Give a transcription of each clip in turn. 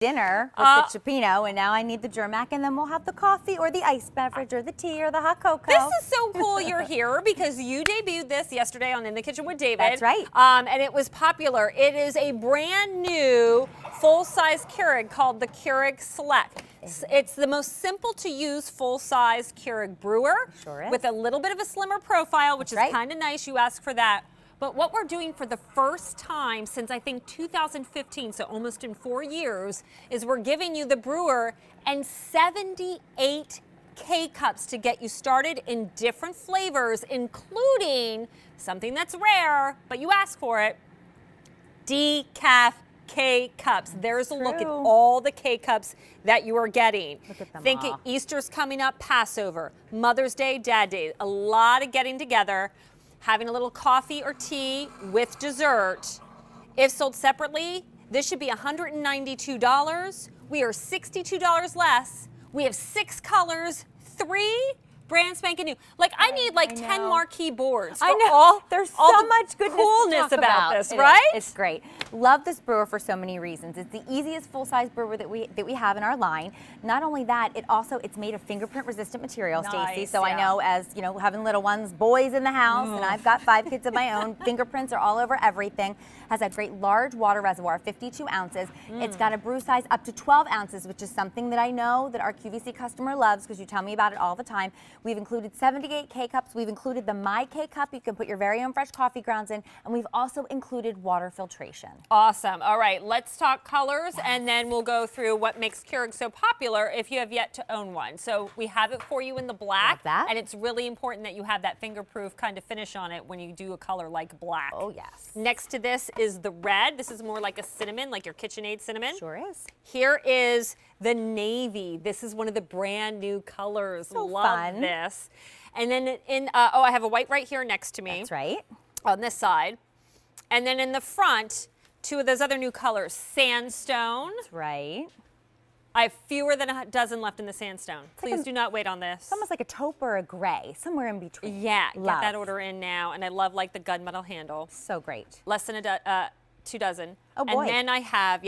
dinner with the Chipino, and now I need the Germac, and then we'll have the coffee or the iced beverage or the tea or the hot cocoa. This is so cool you're here because you debuted this yesterday on In the Kitchen with David. That's right. And it was popular. It is a brand new full-size Keurig called the Keurig Select. It's the most simple to use full-size Keurig brewer Sure is. with a little bit of a slimmer profile, which is kind of nice. You asked for that. But what we're doing for the first time since I think 2015, so almost in 4 years, is we're giving you the brewer and 78 K-Cups to get you started in different flavors, including something that's rare, but you asked for it, decaf K-Cups. There's a look at all the K-Cups that you are getting. Look at them Think all. Easter's coming up, Passover, Mother's Day, Dad Day, a lot of getting together. Having a little coffee or tea with dessert. If sold separately, this should be $192. We are $62 less. We have 6 colors, 3 brand spanking new. Like I need like 10 marquee boards. I know. There's so much goodness coolness to talk about this, It right? It's great. Love this brewer for so many reasons. It's the easiest full-size brewer that we have in our line. Not only that, it's made of fingerprint-resistant material, Stacey. So I know, as you know, having little ones, boys in the house, and I've got 5 kids of my own. Fingerprints are all over everything. Has a great large water reservoir, 52 ounces. It's got a brew size up to 12 ounces, which is something that I know that our QVC customer loves because you tell me about it all the time. We've included 78 K-Cups. We've included the My K-Cup. You can put your very own fresh coffee grounds in. And we've also included water filtration. Awesome. All right, let's talk colors, and then we'll go through what makes Keurig so popular if you have yet to own one. So we have it for you in the black, and it's really important that you have that finger-proof kind of finish on it when you do a color like black. Oh, yes. Next to this is the red. This is more like a cinnamon, like your KitchenAid cinnamon. Sure is. Here is the navy. This is one of the brand new colors. So Love fun. this. And then I have a white right here next to me. That's right. On this side. And then in the front, 2 of those other new colors, sandstone. That's right. I have fewer than a dozen left in the sandstone. Please do not wait on this. It's almost like a taupe or a gray, somewhere in between. Yeah, get that order in now. And I love like the gunmetal handle. So great. Less than 2 dozen. Oh boy. And then I have,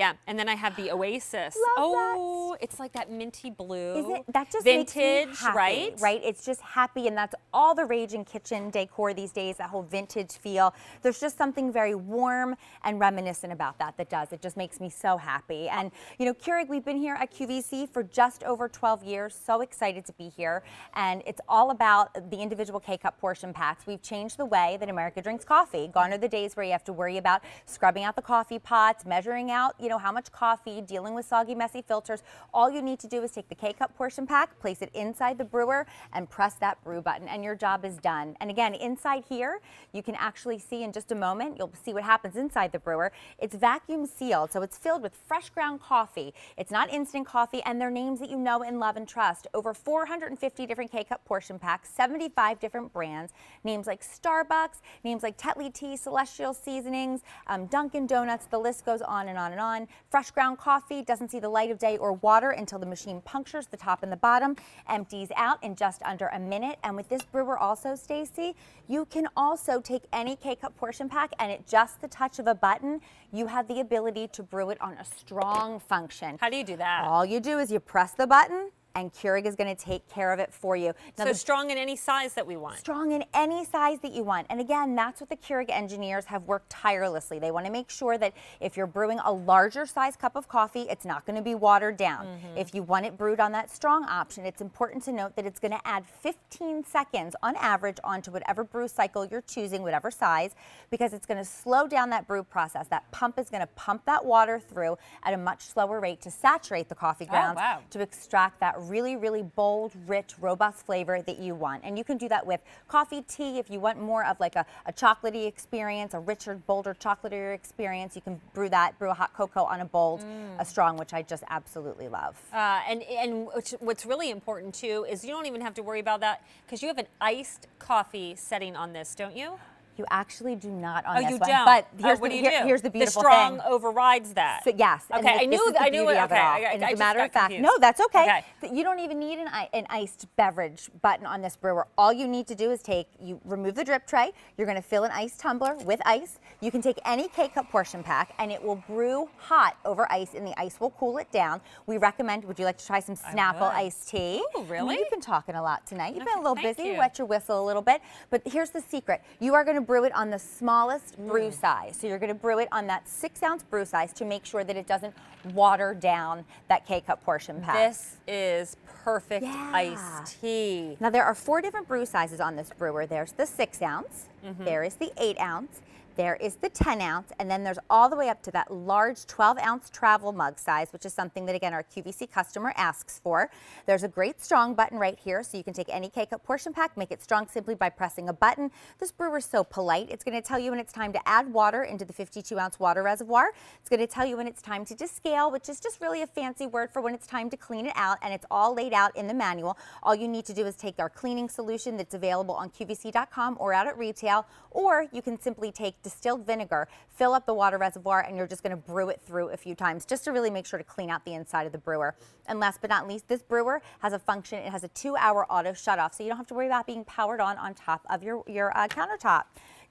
the Oasis. Love it's like that minty blue. Is it? That just vintage, makes me happy, right? Right? It's just happy, and that's all the rage in kitchen decor these days, that whole vintage feel. There's just something very warm and reminiscent about that does. It just makes me so happy. And, you know, Keurig, we've been here at QVC for just over 12 years. So excited to be here. And it's all about the individual K-Cup portion packs. We've changed the way that America drinks coffee. Gone are the days where you have to worry about scrubbing out the coffee pots, measuring out, you know, how much coffee, dealing with soggy, messy filters. All you need to do is take the K-Cup portion pack, place it inside the brewer, and press that brew button, and your job is done. And again, inside here, you can actually see in just a moment, you'll see what happens inside the brewer. It's vacuum sealed, so it's filled with fresh ground coffee. It's not instant coffee, and they're names that you know and love and trust. Over 450 different K-Cup portion packs, 75 different brands, names like Starbucks, names like Tetley Tea, Celestial Seasonings, Dunkin' Donuts, the list goes on and on and on. Fresh ground coffee doesn't see the light of day or water until the machine punctures the top and the bottom, empties out in just under a minute. And with this brewer also, Stacey, you can also take any K-Cup portion pack, and at just the touch of a button, you have the ability to brew it on a strong function. How do you do that? All you do is you press the button, and Keurig is going to take care of it for you. Now, so strong in any size that we want. Strong in any size that you want. And again, that's what the Keurig engineers have worked tirelessly. They want to make sure that if you're brewing a larger size cup of coffee, it's not going to be watered down. If you want it brewed on that strong option, it's important to note that it's going to add 15 seconds on average onto whatever brew cycle you're choosing, whatever size, because it's going to slow down that brew process. That pump is going to pump that water through at a much slower rate to saturate the coffee grounds, to extract that really, really bold, rich, robust flavor that you want. And you can do that with coffee, tea. If you want more of like a chocolatey experience, a richer, bolder, chocolatier experience, you can brew a hot cocoa on a bold, a strong, which I just absolutely love. And what's really important too is you don't even have to worry about that because you have an iced coffee setting on this, don't you? You actually do not on Oh, this you one. don't. But What do you do? here's the beautiful The strong thing. overrides that. So, yes. Okay, I knew it. Okay, And I as a just matter got of fact, confused. no, that's okay. Okay. You don't even need an iced beverage button on this brewer. All you need to do is you remove the drip tray. You're going to fill an ice tumbler with ice. You can take any K-cup portion pack, and it will brew hot over ice, and the ice will cool it down. We recommend. Would you like to try some Snapple iced tea? Ooh, really? You've been talking a lot tonight. You've been a little thank busy. you. Wet your whistle a little bit. But here's the secret. You are going to brew it on the smallest brew size. So you're going to brew it on that 6-ounce brew size to make sure that it doesn't water down that K-cup portion pack. This is perfect iced tea. Now there are 4 different brew sizes on this brewer. There's the 6-ounce, there is the 8-ounce, there is the 10-ounce, and then there's all the way up to that large 12-ounce travel mug size, which is something that, again, our QVC customer asks for. There's a great strong button right here, so you can take any K-cup portion pack, make it strong simply by pressing a button. This brewer's so polite. It's going to tell you when it's time to add water into the 52-ounce water reservoir. It's going to tell you when it's time to descale, which is just really a fancy word for when it's time to clean it out, and it's all laid out in the manual. All you need to do is take our cleaning solution that's available on QVC.com or out at retail, or you can simply take distilled vinegar, fill up the water reservoir, and you're just going to brew it through a few times just to really make sure to clean out the inside of the brewer. And last but not least, this brewer has a function. It has a 2-hour auto shut-off, so you don't have to worry about being powered on top of your countertop.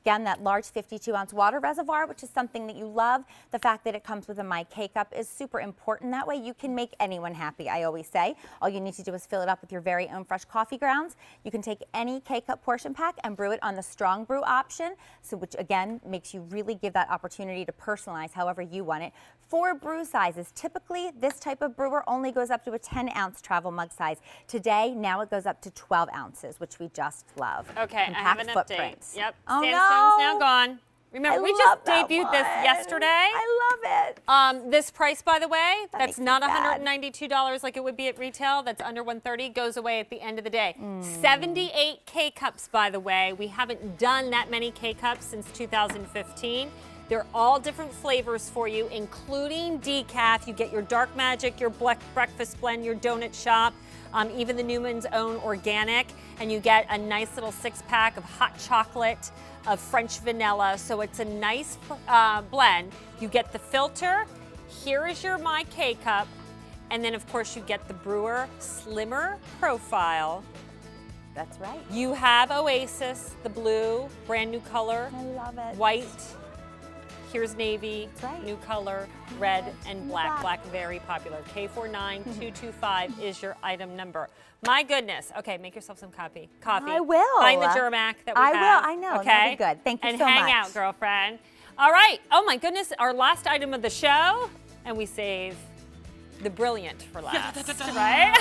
Again, that large 52-ounce water reservoir, which is something that you love. The fact that it comes with a My K-Cup is super important. That way you can make anyone happy, I always say. All you need to do is fill it up with your very own fresh coffee grounds. You can take any K-Cup portion pack and brew it on the strong brew option, so which again makes you really give that opportunity to personalize however you want it. 4 brew sizes. Typically, this type of brewer only goes up to a 10-ounce travel mug size. Today, now it goes up to 12 ounces, which we just love. Okay, I have an footprint. update. Yep, Oh, Sandstone's no. now gone. Remember, I we love just that debuted this one. yesterday. I love it. This price, by the way, that's makes me not sad. $192 like it would be at retail. That's under $130. Goes away at the end of the day. 78 K-cups, by the way. We haven't done that many K-cups since 2015. They're all different flavors for you, including decaf. You get your Dark Magic, your breakfast blend, your donut shop, even the Newman's Own organic, and you get a nice little 6-pack of hot chocolate, of French vanilla. So it's a nice blend. You get the filter. Here is your My K-Cup. And then, of course, you get the brewer slimmer profile. That's right. You have Oasis, the blue, brand new color. I love it. White. Here's navy, right. new color, red and black. Black, very popular. K49225 is your item number. My goodness. Okay, make yourself some coffee. I will. Find the Germac that we I have. will. I know. Okay. That'll be good. Thank you and so much. And hang out, girlfriend. All right. Oh my goodness. Our last item of the show, and we save the brilliant for last, right?